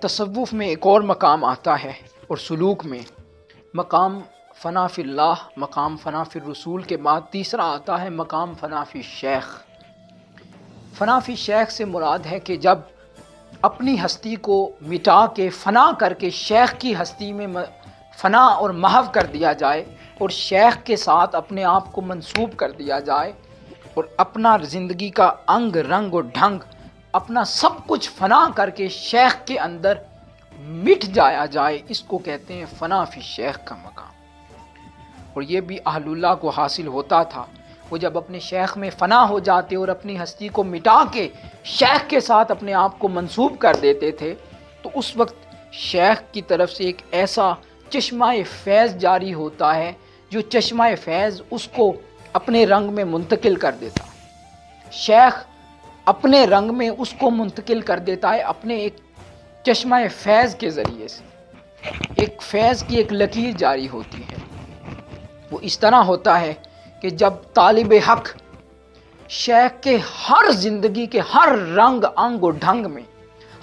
تصوف میں ایک اور مقام آتا ہے اور سلوک میں مقام فنا فی اللہ، مقام فنا فی الرسول کے بعد تیسرا آتا ہے مقام فنا فی شیخ۔ فنا فی شیخ سے مراد ہے کہ جب اپنی ہستی کو مٹا کے فنا کر کے شیخ کی ہستی میں فنا اور محو کر دیا جائے اور شیخ کے ساتھ اپنے آپ کو منسوب کر دیا جائے اور اپنا زندگی کا انگ رنگ اور ڈھنگ اپنا سب کچھ فنا کر کے شیخ کے اندر مٹ جایا جائے، اس کو کہتے ہیں فنا فی شیخ کا مقام۔ اور یہ بھی اہل اللہ کو حاصل ہوتا تھا، وہ جب اپنے شیخ میں فنا ہو جاتے اور اپنی ہستی کو مٹا کے شیخ کے ساتھ اپنے آپ کو منسوب کر دیتے تھے تو اس وقت شیخ کی طرف سے ایک ایسا چشمہ فیض جاری ہوتا ہے جو چشمہ فیض اس کو اپنے رنگ میں منتقل کر دیتا ہے۔ شیخ اپنے رنگ میں اس کو منتقل کر دیتا ہے اپنے ایک چشمہ فیض کے ذریعے سے، ایک فیض کی ایک لکیر جاری ہوتی ہے۔ وہ اس طرح ہوتا ہے کہ جب طالب حق شیخ کے ہر زندگی کے ہر رنگ انگ و ڈھنگ میں،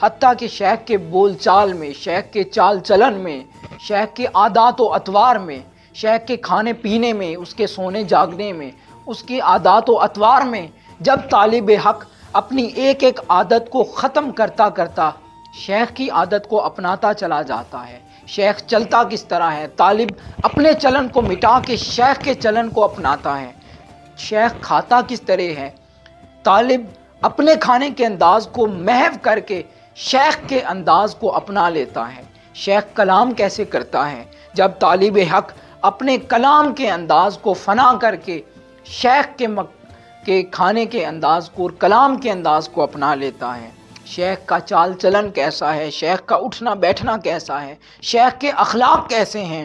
حتیٰ کہ شیخ کے بول چال میں، شیخ کے چال چلن میں، شیخ کے عادات و اطوار میں، شیخ کے کھانے پینے میں، اس کے سونے جاگنے میں، اس کی عادات و اطوار میں، جب طالب حق اپنی ایک ایک عادت کو ختم کرتا کرتا شیخ کی عادت کو اپناتا چلا جاتا ہے۔ شیخ چلتا کس طرح ہے، طالب اپنے چلن کو مٹا کے شیخ کے چلن کو اپناتا ہے۔ شیخ کھاتا کس طرح ہے، طالب اپنے کھانے کے انداز کو محو کر کے شیخ کے انداز کو اپنا لیتا ہے۔ شیخ کلام کیسے کرتا ہے، جب طالب حق اپنے کلام کے انداز کو فنا کر کے شیخ کے کھانے کے انداز کو اور کلام کے انداز کو اپنا لیتا ہے۔ شیخ کا چال چلن کیسا ہے، شیخ کا اٹھنا بیٹھنا کیسا ہے، شیخ کے اخلاق کیسے ہیں،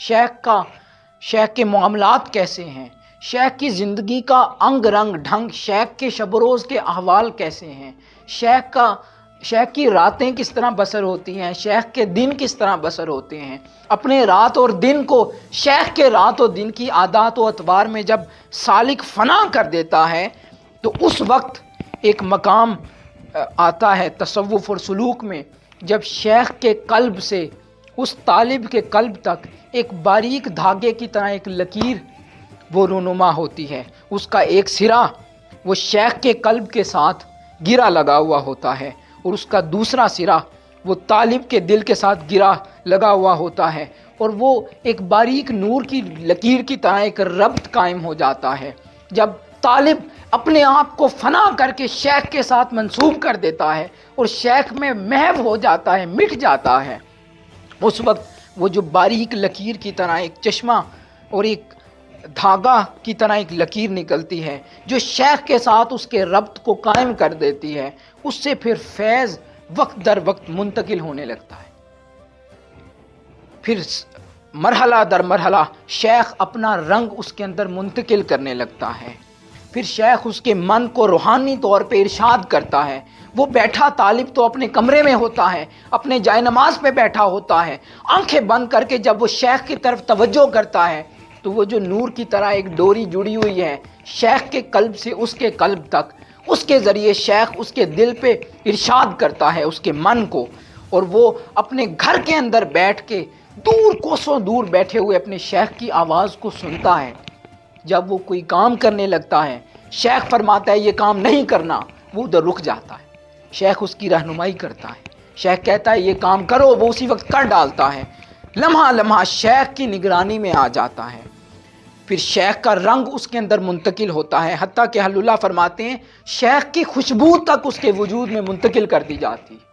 شیخ کے معاملات کیسے ہیں، شیخ کی زندگی کا انگ رنگ ڈھنگ، شیخ کے شب و روز کے احوال کیسے ہیں، شیخ کی راتیں کس طرح بسر ہوتی ہیں، شیخ کے دن کس طرح بسر ہوتے ہیں۔ اپنے رات اور دن کو شیخ کے رات اور دن کی عادات و اطوار میں جب سالک فنا کر دیتا ہے تو اس وقت ایک مقام آتا ہے تصوف اور سلوک میں، جب شیخ کے قلب سے اس طالب کے قلب تک ایک باریک دھاگے کی طرح ایک لکیر وہ رونما ہوتی ہے، اس کا ایک سرا وہ شیخ کے قلب کے ساتھ گرا لگا ہوا ہوتا ہے اور اس کا دوسرا سرا وہ طالب کے دل کے ساتھ گرا لگا ہوا ہوتا ہے، اور وہ ایک باریک نور کی لکیر کی طرح ایک ربط قائم ہو جاتا ہے۔ جب طالب اپنے آپ کو فنا کر کے شیخ کے ساتھ منسوب کر دیتا ہے اور شیخ میں محو ہو جاتا ہے، مٹ جاتا ہے، اس وقت وہ جو باریک لکیر کی طرح ایک چشمہ اور ایک دھاگا کی طرح ایک لکیر نکلتی ہے جو شیخ کے ساتھ اس کے ربط کو قائم کر دیتی ہے، اس سے پھر فیض وقت در وقت منتقل ہونے لگتا ہے۔ پھر مرحلہ در مرحلہ شیخ اپنا رنگ اس کے اندر منتقل کرنے لگتا ہے۔ پھر شیخ اس کے من کو روحانی طور پہ ارشاد کرتا ہے۔ وہ بیٹھا طالب تو اپنے کمرے میں ہوتا ہے، اپنے جائے نماز پہ بیٹھا ہوتا ہے، آنکھیں بند کر کے جب وہ شیخ کی طرف توجہ کرتا ہے تو وہ جو نور کی طرح ایک ڈوری جڑی ہوئی ہے شیخ کے قلب سے اس کے قلب تک، اس کے ذریعے شیخ اس کے دل پہ ارشاد کرتا ہے اس کے من کو، اور وہ اپنے گھر کے اندر بیٹھ کے دور کوسوں دور بیٹھے ہوئے اپنے شیخ کی آواز کو سنتا ہے۔ جب وہ کوئی کام کرنے لگتا ہے شیخ فرماتا ہے یہ کام نہیں کرنا، وہ ادھر رک جاتا ہے، شیخ اس کی رہنمائی کرتا ہے، شیخ کہتا ہے یہ کام کرو، وہ اسی وقت کر ڈالتا ہے، لمحہ لمحہ شیخ کی نگرانی میں آ جاتا ہے۔ پھر شیخ کا رنگ اس کے اندر منتقل ہوتا ہے، حتیٰ کہ اہل اللہ فرماتے ہیں شیخ کی خوشبو تک اس کے وجود میں منتقل کر دی جاتی ہے۔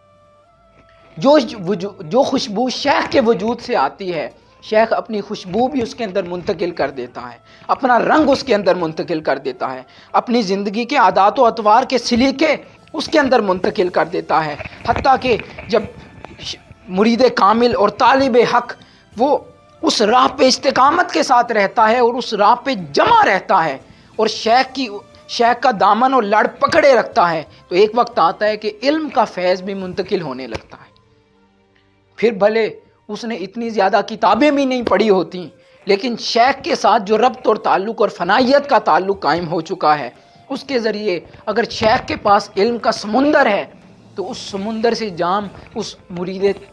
جو خوشبو شیخ کے وجود سے آتی ہے شیخ اپنی خوشبو بھی اس کے اندر منتقل کر دیتا ہے، اپنا رنگ اس کے اندر منتقل کر دیتا ہے، اپنی زندگی کے عادات و اطوار کے سلیقے اس کے اندر منتقل کر دیتا ہے، حتیٰ کہ جب مرید کامل اور طالب حق وہ اس راہ پہ استقامت کے ساتھ رہتا ہے اور اس راہ پہ جمع رہتا ہے اور شیخ کا دامن اور لڑ پکڑے رکھتا ہے تو ایک وقت آتا ہے کہ علم کا فیض بھی منتقل ہونے لگتا ہے۔ پھر بھلے اس نے اتنی زیادہ کتابیں بھی نہیں پڑھی ہوتی، لیکن شیخ کے ساتھ جو ربط اور تعلق اور فنائیت کا تعلق قائم ہو چکا ہے، اس کے ذریعے اگر شیخ کے پاس علم کا سمندر ہے تو اس سمندر سے جام اس مرید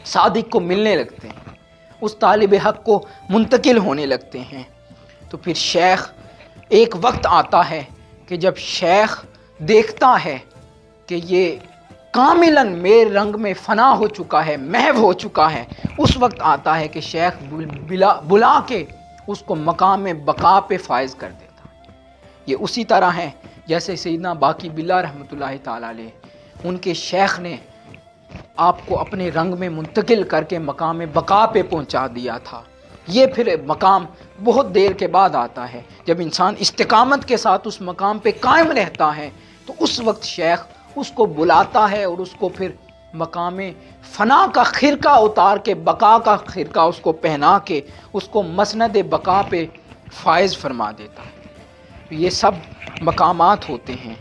صادق کو ملنے لگتے ہیں، اس طالب حق کو منتقل ہونے لگتے ہیں۔ تو پھر شیخ ایک وقت آتا ہے کہ جب شیخ دیکھتا ہے کہ یہ کاملاً میرے رنگ میں فنا ہو چکا ہے، محو ہو چکا ہے، اس وقت آتا ہے کہ شیخ بلا کے اس کو مقام بقا پہ فائز کر دیتا ہے۔ یہ اسی طرح ہے جیسے سیدنا باقی باللہ رحمۃ اللہ تعالیٰ علیہ، ان کے شیخ نے آپ کو اپنے رنگ میں منتقل کر کے مقام بقا پہ پہنچا دیا تھا۔ یہ پھر مقام بہت دیر کے بعد آتا ہے، جب انسان استقامت کے ساتھ اس مقام پہ قائم رہتا ہے تو اس وقت شیخ اس کو بلاتا ہے اور اس کو پھر مقام فنا کا خرقہ اتار کے بقا کا خرقہ اس کو پہنا کے اس کو مسند بقا پہ فائز فرما دیتا ہے۔ یہ سب مقامات ہوتے ہیں،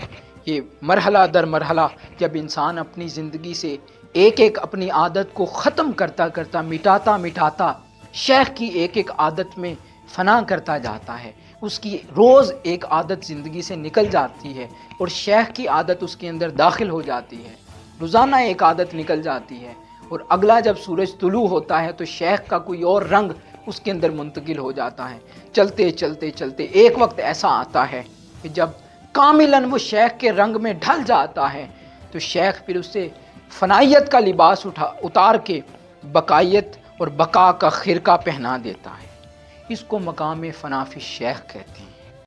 یہ مرحلہ در مرحلہ جب انسان اپنی زندگی سے ایک ایک اپنی عادت کو ختم کرتا کرتا مٹاتا شیخ کی ایک ایک عادت میں فنا کرتا جاتا ہے، اس کی روز ایک عادت زندگی سے نکل جاتی ہے اور شیخ کی عادت اس کے اندر داخل ہو جاتی ہے، روزانہ ایک عادت نکل جاتی ہے، اور اگلا جب سورج طلوع ہوتا ہے تو شیخ کا کوئی اور رنگ اس کے اندر منتقل ہو جاتا ہے۔ چلتے چلتے چلتے ایک وقت ایسا آتا ہے کہ جب کاملاً وہ شیخ کے رنگ میں ڈھل جاتا ہے تو شیخ پھر اس سے فنائیت کا لباس اتار کے بقائیت اور بقا کا خرقہ پہنا دیتا ہے۔ اس کو مقام فنا فی الشیخ کہتے ہیں۔